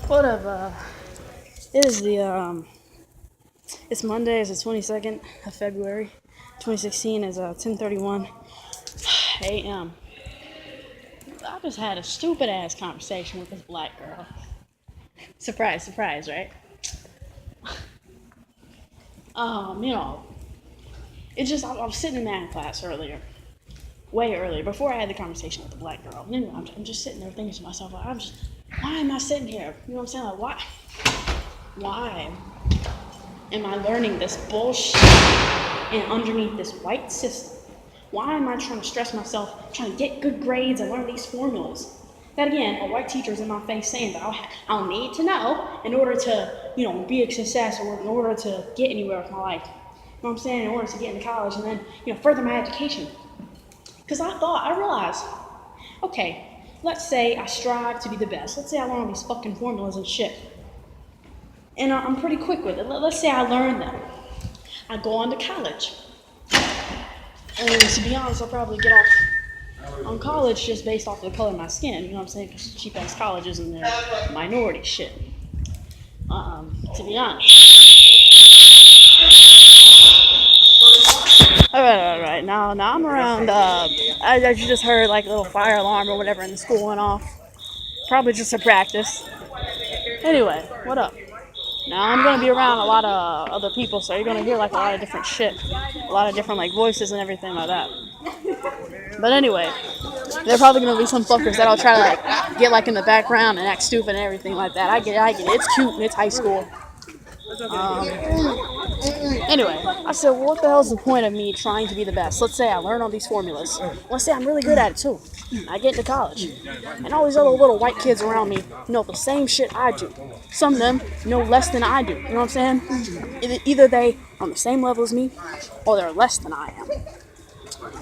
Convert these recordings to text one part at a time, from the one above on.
Whatever. It is it's Monday, it's the 22nd of February, 2016, it's 10:31 a.m. I just had a stupid ass conversation with this black girl. Surprise, surprise, right? You know, I was sitting in math class earlier, way earlier, before I had the conversation with the black girl. You know, I'm just sitting there thinking to myself, like, why am I sitting here? You know what I'm saying? Like, why am I learning this bullshit and underneath this white system? Why am I trying to stress myself, trying to get good grades and learn these formulas? That again, a white teacher is in my face saying that I'll need to know in order to, be a success or in order to get anywhere with my life. You know what I'm saying? In order to get into college and then, further my education. Because I realized, okay, let's say I strive to be the best. Let's say I learn all these fucking formulas and shit. And I'm pretty quick with it. Let's say I learn them. I go on to college. And to be honest, I'll probably get off on college just based off the color of my skin. You know what I'm saying? Because cheap ass colleges and their minority shit. To be honest. Alright. Now I'm around, as you just heard, like a little fire alarm or whatever in the school went off. Probably just a practice. Anyway, what up? Now I'm gonna be around a lot of other people, so you're gonna hear like a lot of different shit, a lot of different like voices and everything like that. But anyway, there are probably gonna be some fuckers that'll try to like get like in the background and act stupid and everything like that. I get it. It's cute and it's high school. Anyway, I said, well, what the hell is the point of me trying to be the best? Let's say I learn all these formulas. Let's say I'm really good at it too. I get into college, and all these other little white kids around me know the same shit I do. Some of them know less than I do. You know what I'm saying? Either they are on the same level as me, or they're less than I am.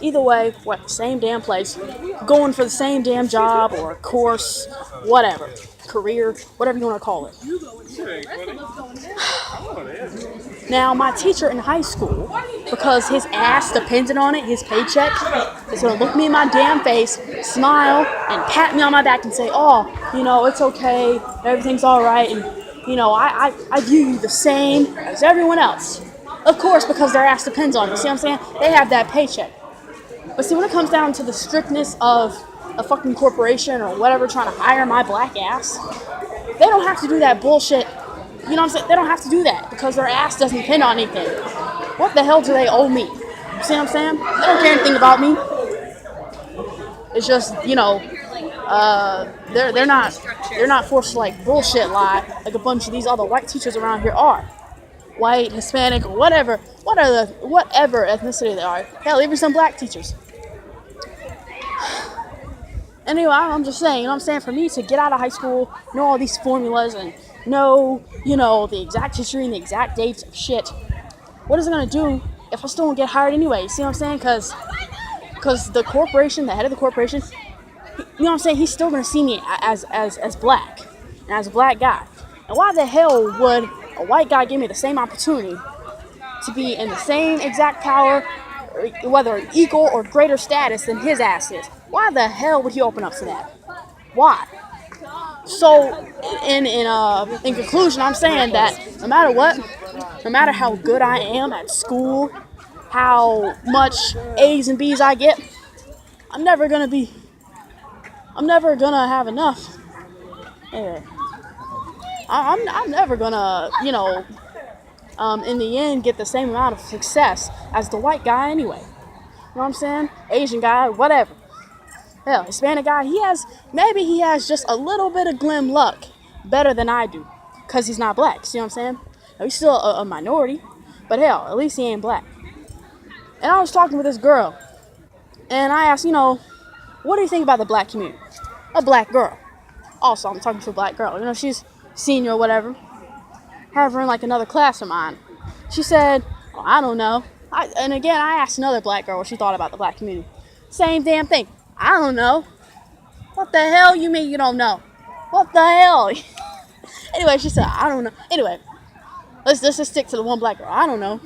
Either way, we're at the same damn place, going for the same damn job or course, whatever, career, whatever you want to call it. Now, my teacher in high school, because his ass depended on it, his paycheck, is going to look me in my damn face, smile, and pat me on my back and say, oh, it's okay, everything's all right, and, I view you the same as everyone else. Of course, because their ass depends on it. See what I'm saying? They have that paycheck. But see, when it comes down to the strictness of a fucking corporation or whatever trying to hire my black ass, they don't have to do that bullshit. You know what I'm saying? They don't have to do that because their ass doesn't depend on anything. What the hell do they owe me? You see what I'm saying? They don't care anything about me. It's just, they're not forced to like bullshit lie like a bunch of these other white teachers around here are. White, Hispanic, or whatever ethnicity they are. Hell, even some black teachers. Anyway, I'm just saying, you know what I'm saying? For me to get out of high school, know all these formulas and know, the exact history and the exact dates of shit, what is it going to do if I still don't get hired anyway? You see what I'm saying? Because the corporation, the head of the corporation, you know what I'm saying? He's still going to see me as black and as a black guy. And why the hell would a white guy give me the same opportunity to be in the same exact power, whether equal or greater status than his ass is? Why the hell would he open up to that? Why? So, in conclusion, I'm saying that no matter what, no matter how good I am at school, how much A's and B's I get, I'm never gonna have enough. Anyway, I'm never gonna, in the end, get the same amount of success as the white guy anyway. You know what I'm saying? Asian guy, whatever. Hell, Hispanic guy, he has just a little bit of glim luck better than I do. Because he's not black, see what I'm saying? Now, he's still a minority, but hell, at least he ain't black. And I was talking with this girl, and I asked, what do you think about the black community? A black girl. Also, I'm talking to a black girl. She's senior or whatever. Have her in like another class of mine. She said, oh, I don't know. And again, I asked another black girl what she thought about the black community. Same damn thing. I don't know. What the hell you mean you don't know? What the hell? Anyway, she said, I don't know. Anyway, let's just stick to the one black girl. I don't know.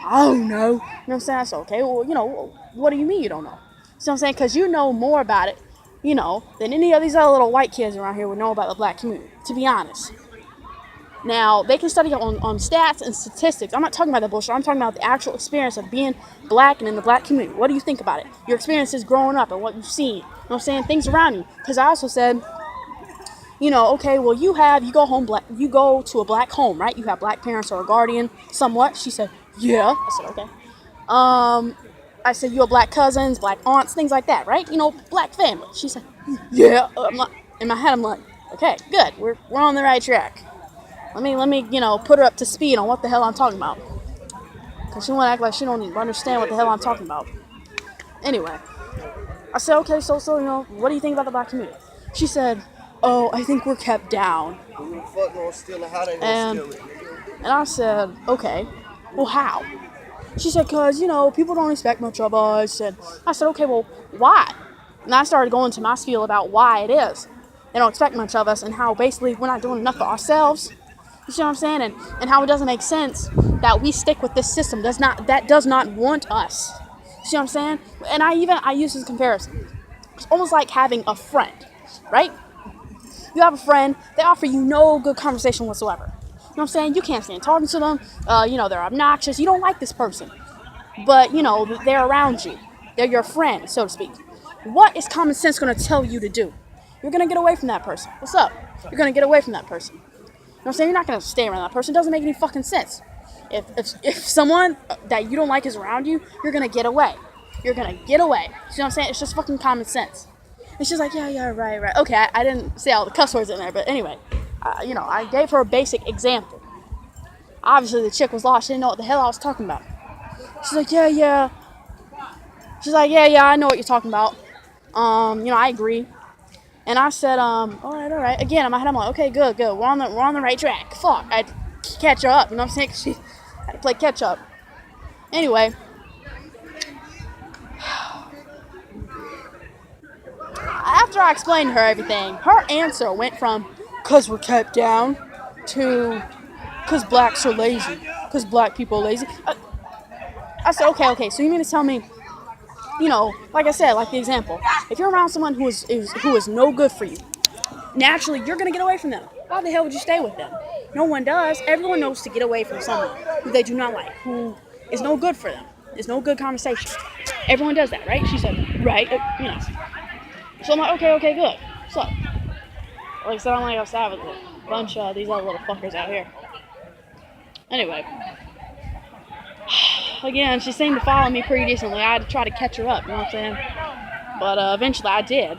I don't know. You know what I'm saying? I said, okay, well, what do you mean you don't know? See what I'm saying? Because you know more about it, than any of these other little white kids around here would know about the black community, to be honest. Now, they can study on stats and statistics. I'm not talking about the bullshit. I'm talking about the actual experience of being black and in the black community. What do you think about it? Your experiences growing up and what you've seen. You know what I'm saying? Things around you. Because I also said, okay, well, you go to a black home, right? You have black parents or a guardian, somewhat. She said, yeah. I said, okay. I said, you have black cousins, black aunts, things like that, right? Black family. She said, yeah. In my head, I'm like, okay, good. We're on the right track. Let me put her up to speed on what the hell I'm talking about. Because she want to act like she don't even understand what the hell I'm talking about. Anyway, I said, okay, so what do you think about the black community? She said, oh, I think we're kept down. And I said, okay, well, how? She said, because, people don't expect much of us. And I said, okay, well, why? And I started going to my spiel about why it is. They don't expect much of us and how basically we're not doing enough for ourselves. You see what I'm saying? And how it doesn't make sense that we stick with this system that does not want us. You see what I'm saying? And I use this comparison. It's almost like having a friend, right? You have a friend, they offer you no good conversation whatsoever. You know what I'm saying? You can't stand talking to them. They're obnoxious. You don't like this person. But, they're around you. They're your friend, so to speak. What is common sense going to tell you to do? You're going to get away from that person. What's up? You're going to get away from that person. You know what I'm saying? You're not going to stay around that person. It doesn't make any fucking sense. If someone that you don't like is around you, you're going to get away. You're going to get away. See what I'm saying? It's just fucking common sense. And she's like, yeah, right. Okay, I didn't say all the cuss words in there, but anyway, I gave her a basic example. Obviously, the chick was lost. She didn't know what the hell I was talking about. She's like, yeah. She's like, yeah, I know what you're talking about. I agree. And I said, all right. Again, in my head, I'm like, okay, good. We're on the right track. Fuck, I had to catch her up. You know what I'm saying? She had to play catch up. Anyway, after I explained to her everything, her answer went from, cause we're kept down, to, cause blacks are lazy, cause black people are lazy. I said, okay, so you mean to tell me, like I said, like the example, if you're around someone who is no good for you, naturally you're going to get away from them. Why the hell would you stay with them? No one does. Everyone knows to get away from someone who they do not like, who is no good for them. It's no good conversation. Everyone does that, right? She said, right, So I'm like, okay, good. So, like I said, I'm like outside with a bunch of these other little fuckers out here. Anyway, again, she seemed to follow me pretty decently. I had to try to catch her up, you know what I'm saying? But eventually I did.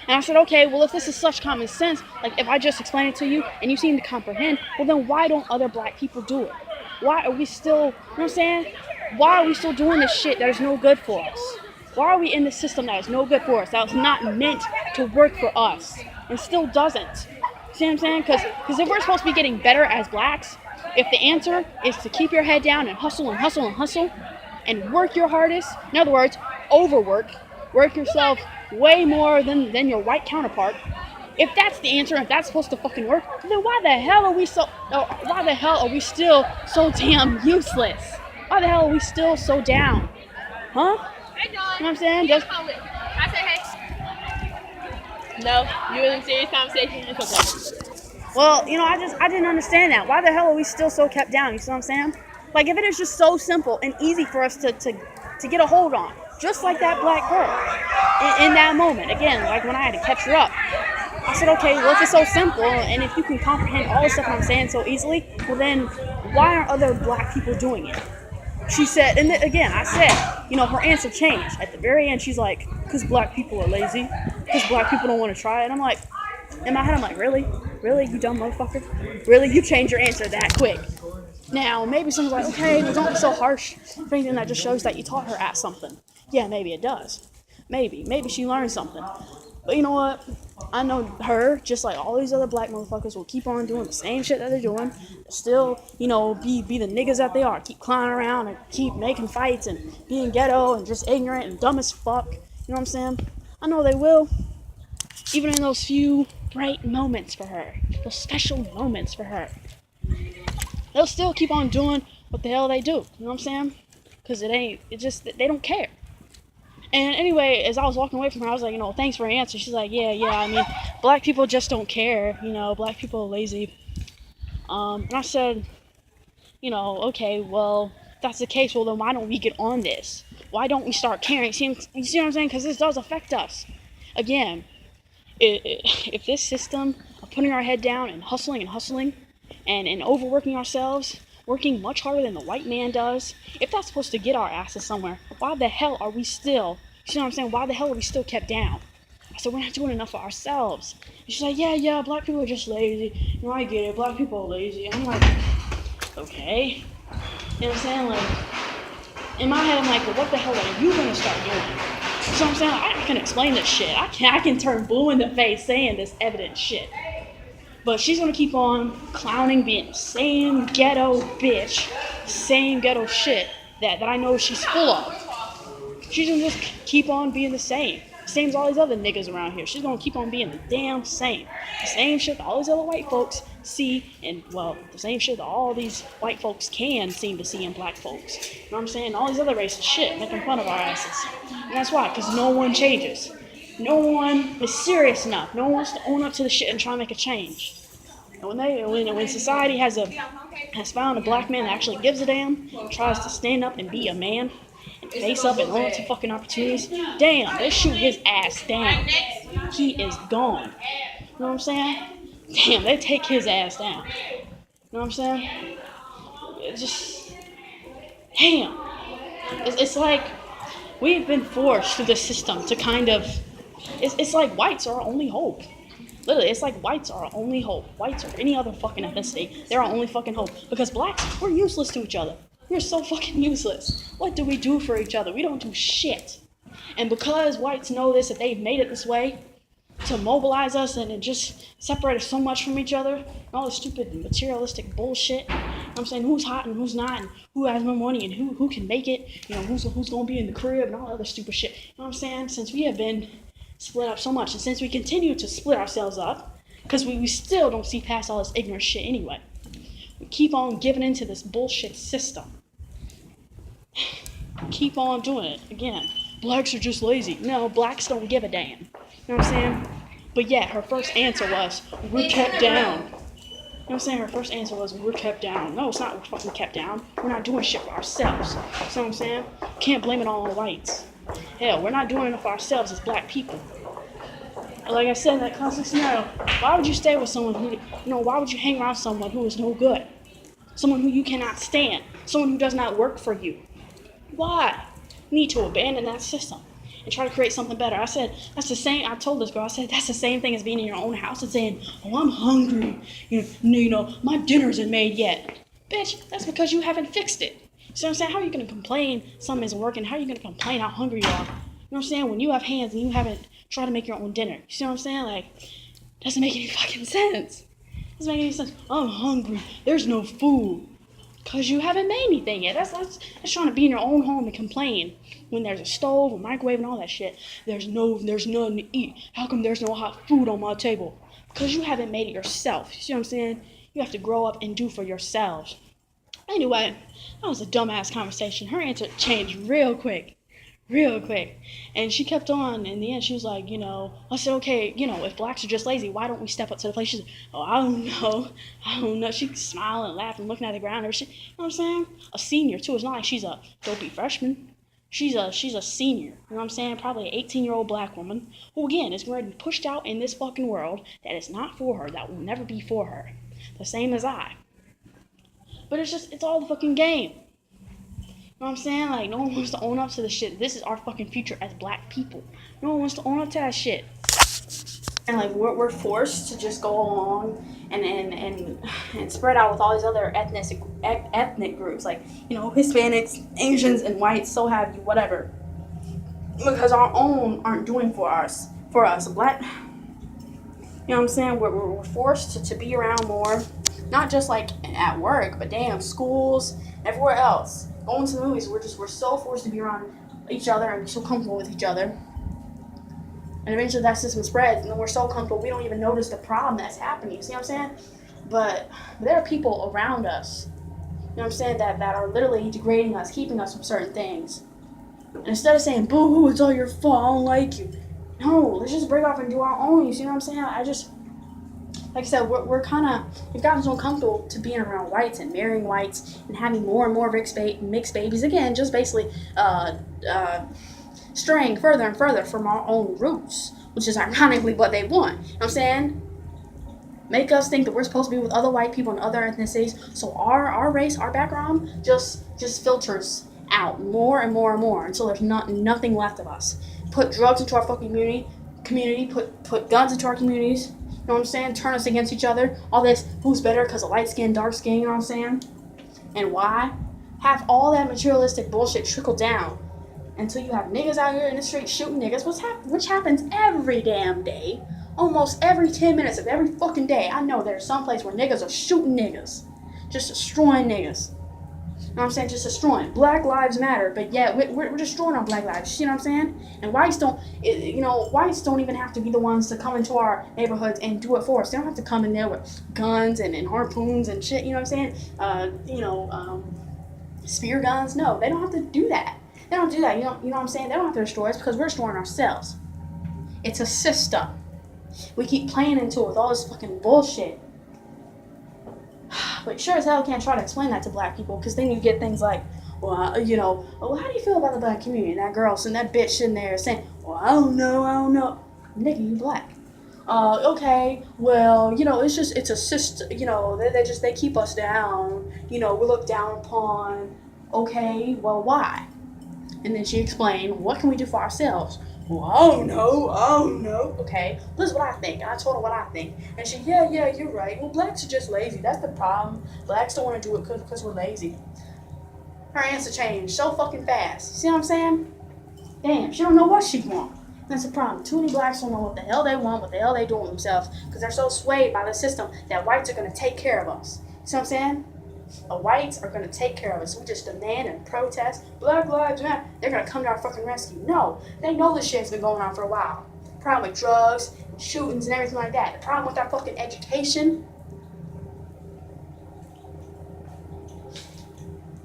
And I said, okay, well, if this is such common sense, like if I just explain it to you and you seem to comprehend, well, then why don't other black people do it? Why are we still, you know what I'm saying? Why are we still doing this shit that is no good for us? Why are we in this system that is no good for us, that was not meant to work for us, and still doesn't? See what I'm saying? Because if we're supposed to be getting better as blacks, if the answer is to keep your head down and hustle and work your hardest, in other words, overwork, work yourself way more than your white counterpart, if that's the answer, if that's supposed to fucking work, then why the hell are we still so damn useless? Why the hell are we still so down? Huh? Hey, John. You know what I'm saying? Just I say hey. No, you in a serious conversation. It's okay. Well, I didn't understand that. Why the hell are we still so kept down? You see what I'm saying? Like, if it is just so simple and easy for us to get a hold on, just like that black girl in that moment. Again, like when I had to catch her up. I said, okay, well, if it's so simple and if you can comprehend all the stuff I'm saying so easily, well then, why aren't other black people doing it? She said, and again, I said, her answer changed. At the very end, she's like, because black people are lazy, because black people don't want to try it. And I'm like, in my head, I'm like, really? Really, you dumb motherfucker? Really? You changed your answer that quick? Now, maybe someone's like, okay, well, don't be so harsh. If anything, that just shows that you taught her at something. Yeah, maybe it does. Maybe she learned something. But you know what? I know her, just like all these other black motherfuckers, will keep on doing the same shit that they're doing. Still, be the niggas that they are. Keep clowning around and keep making fights and being ghetto and just ignorant and dumb as fuck. You know what I'm saying? I know they will. Even in those few bright moments for her. Those special moments for her. They'll still keep on doing what the hell they do. You know what I'm saying? Because they don't care. And anyway, as I was walking away from her, I was like, thanks for your answer. She's like, yeah, I mean, black people just don't care. Black people are lazy. And I said, okay, well, if that's the case, well, then why don't we get on this? Why don't we start caring? You see what I'm saying? Because this does affect us. Again, if this system of putting our head down and hustling and overworking ourselves, working much harder than the white man does, if that's supposed to get our asses somewhere, why the hell are we still, you know what I'm saying? Why the hell are we still kept down? I said, we're not doing enough for ourselves. And she's like, yeah, black people are just lazy. I get it, black people are lazy. I'm like, okay. You know what I'm saying? Like, in my head, I'm like, well, what the hell are you gonna start doing? So I'm saying, I can explain this shit. I can turn blue in the face saying this evident shit. But she's gonna keep on clowning, being the same ghetto bitch, same ghetto shit that I know she's full of. She's gonna just keep on being the same. Same as all these other niggas around here. She's gonna keep on being the damn same. The same shit that all these other white folks see, and well, the same shit that all these white folks can seem to see in black folks. You know what I'm saying? All these other racist shit making fun of our asses. And that's why, because no one changes. No one is serious enough. No one wants to own up to the shit and try to make a change. And when society has found a black man that actually gives a damn, tries to stand up and be a man, and face up and own up to fucking opportunities, damn, they shoot his ass down. He is gone. You know what I'm saying? Damn, they take his ass down. You know what I'm saying? It's just, damn. It's like we've been forced through the system to kind of, it's like whites are our only hope. Literally, it's like whites are our only hope. Whites or any other fucking ethnicity, they're our only fucking hope. Because blacks, we're useless to each other. We're so fucking useless. What do we do for each other? We don't do shit. And because whites know this, that they've made it this way, to mobilize us and just separate us so much from each other, and all this stupid materialistic bullshit. I'm saying who's hot and who's not, and who has more money and who can make it, who's gonna be in the crib and all that other stupid shit. You know what I'm saying? Since we have been split up so much, and since we continue to split ourselves up, because we still don't see past all this ignorant shit anyway. We keep on giving into this bullshit system. Keep on doing it. Again, blacks are just lazy. No, blacks don't give a damn. You know what I'm saying? But yeah, her first answer was, we're kept down. You know what I'm saying? Her first answer was, we're kept down. No, it's not we're fucking kept down. We're not doing shit for ourselves. You know what I'm saying? Can't blame it all on whites. Hell, we're not doing it for ourselves as black people. Like I said in that classic scenario, why would you stay with someone who, why would you hang around someone who is no good? Someone who you cannot stand. Someone who does not work for you. Why? You need to abandon that system and try to create something better. I said, that's the same, I told this girl, I said, that's the same thing as being in your own house and saying, oh, I'm hungry. My dinner isn't made yet. Bitch, that's because you haven't fixed it. See what I'm saying? How are you going to complain something isn't working? How are you going to complain how hungry you are? You know what I'm saying? When you have hands and you haven't tried to make your own dinner. You see what I'm saying? Like, doesn't make any fucking sense. Doesn't make any sense. I'm hungry. There's no food. Because you haven't made anything yet. That's trying to be in your own home and complain when there's a stove, a microwave, and all that shit. There's nothing to eat. How come there's no hot food on my table? Because you haven't made it yourself. You see what I'm saying? You have to grow up and do for yourselves. Anyway, that was a dumbass conversation. Her answer changed real quick. And she kept on. In the end, she was like, I said, okay, if blacks are just lazy, why don't we step up to the plate? She's like, oh, I don't know. She's smiling, laughing, looking at the ground. You know what I'm saying? A senior, too. It's not like she's a dopey freshman. She's a senior. You know what I'm saying? Probably an 18-year-old black woman who, again, is going to be pushed out in this fucking world that is not for her, that will never be for her. The same as I. But it's all the fucking game. You know what I'm saying? Like, no one wants to own up to the shit. This is our fucking future as black people. No one wants to own up to that shit. And, like, we're forced to just go along and spread out with all these other ethnic groups. Like, Hispanics, Asians, and whites, so have you, whatever. Because our own aren't doing for us. Black, you know what I'm saying? We're forced to be around more. Not just, like, at work, but damn, schools, everywhere else. Going to the movies, we're so forced to be around each other and be so comfortable with each other. And eventually that system spreads, and then we're so comfortable we don't even notice the problem that's happening. You see what I'm saying? But there are people around us, you know what I'm saying, that are literally degrading us, keeping us from certain things. And instead of saying, boo-hoo, it's all your fault, I don't like you. No, let's just break off and do our own. You see what I'm saying? like I said, we've gotten so comfortable to being around whites and marrying whites and having more and more mixed babies. Again, just basically straying further and further from our own roots, which is ironically what they want. You know what I'm saying? Make us think that we're supposed to be with other white people and other ethnicities, so our race, our background, just filters out more and more and more until there's nothing left of us. Put drugs into our fucking community, put guns into our communities. You know what I'm saying? Turn us against each other. All this, who's better because of light skin, dark skin, you know what I'm saying? And why? Have all that materialistic bullshit trickle down until you have niggas out here in the street shooting niggas, which happens every damn day. Almost every 10 minutes of every fucking day, I know there's some place where niggas are shooting niggas. Just destroying niggas. You know what I'm saying? Just destroying. Black lives matter, but yeah, we're destroying our black lives. You know what I'm saying? And whites don't even have to be the ones to come into our neighborhoods and do it for us. They don't have to come in there with guns and harpoons and shit. You know what I'm saying? Spear guns. No, they don't have to do that. They don't do that. You know what I'm saying? They don't have to destroy us because we're destroying ourselves. It's a system. We keep playing into it with all this fucking bullshit. But sure as hell can't try to explain that to black people, because then you get things like, well, how do you feel about the black community? And that girl, and that bitch sitting there saying, well, I don't know. Nigga, you black. Okay, well, it's a system, they keep us down, we look down upon. Okay, well, why? And then she explained, what can we do for ourselves? Well, I don't know. Okay, this is what I think. And I told her what I think. And she, yeah, you're right. Well, blacks are just lazy. That's the problem. Blacks don't want to do it because we're lazy. Her answer changed so fucking fast. See what I'm saying? Damn, she don't know what she wants. That's the problem. Too many blacks don't know what the hell they want, what the hell they do with themselves, because they're so swayed by the system that whites are going to take care of us. See what I'm saying? The whites are going to take care of us. We just demand and protest. Black lives matter. They're going to come to our fucking rescue. No, they know this shit's been going on for a while. The problem with drugs, and shootings, and everything like that. The problem with our fucking education.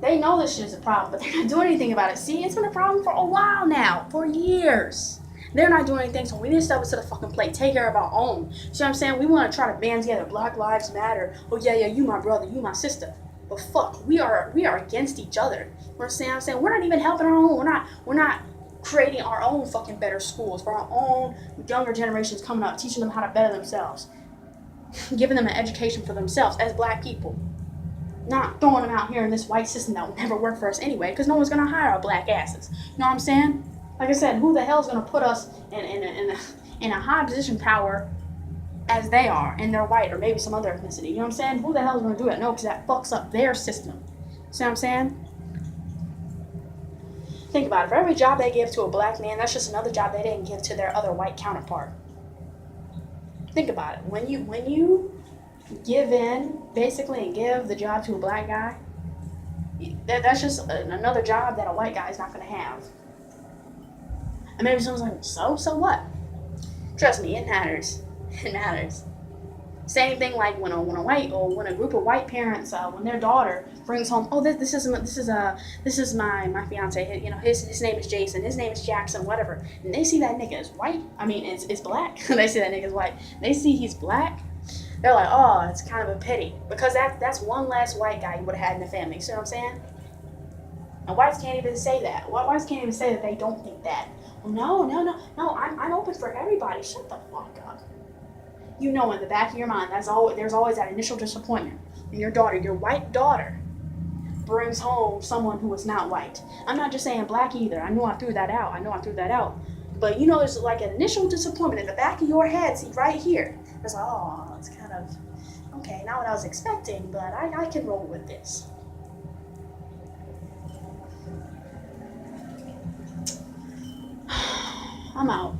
They know this shit's a problem, but they're not doing anything about it. See, it's been a problem for a while now. For years. They're not doing anything, so we need to step up to the fucking plate. Take care of our own. See what I'm saying? We want to try to band together. Black lives matter. Oh, yeah, you my brother. You my sister. But fuck, we are against each other. You know what I'm saying? We're not even helping our own. We're not creating our own fucking better schools for our own younger generations coming up, teaching them how to better themselves, giving them an education for themselves as black people. Not throwing them out here in this white system that will never work for us anyway, because no one's gonna hire our black asses. You know what I'm saying? Like I said, who the hell's gonna put us in a high position power as they are, and they're white, or maybe some other ethnicity. You know what I'm saying? Who the hell is going to do that? No, because that fucks up their system. See what I'm saying? Think about it. For every job they give to a black man, that's just another job they didn't give to their other white counterpart. Think about it. When you give in, basically, and give the job to a black guy, that's just another job that a white guy is not going to have. And maybe someone's like, so what? Trust me, it matters. It matters. Same thing like when a group of white parents, when their daughter brings home, this is my fiance. His name is Jason. His name is Jackson. Whatever. And they see that nigga is white. I mean, it's black. They see that nigga is white. They see he's black. They're like, oh, it's kind of a pity, because that's one less white guy you would have had in the family. See what I'm saying? And whites can't even say that. Whites can't even say that they don't think that. No. I'm open for everybody. Shut the fuck up. In the back of your mind, there's always that initial disappointment. And your white daughter, brings home someone who is not white. I'm not just saying black either. I know I threw that out. But there's like an initial disappointment in the back of your head. See, right here. It's like, oh, it's kind of, okay, not what I was expecting, but I can roll with this. I'm out.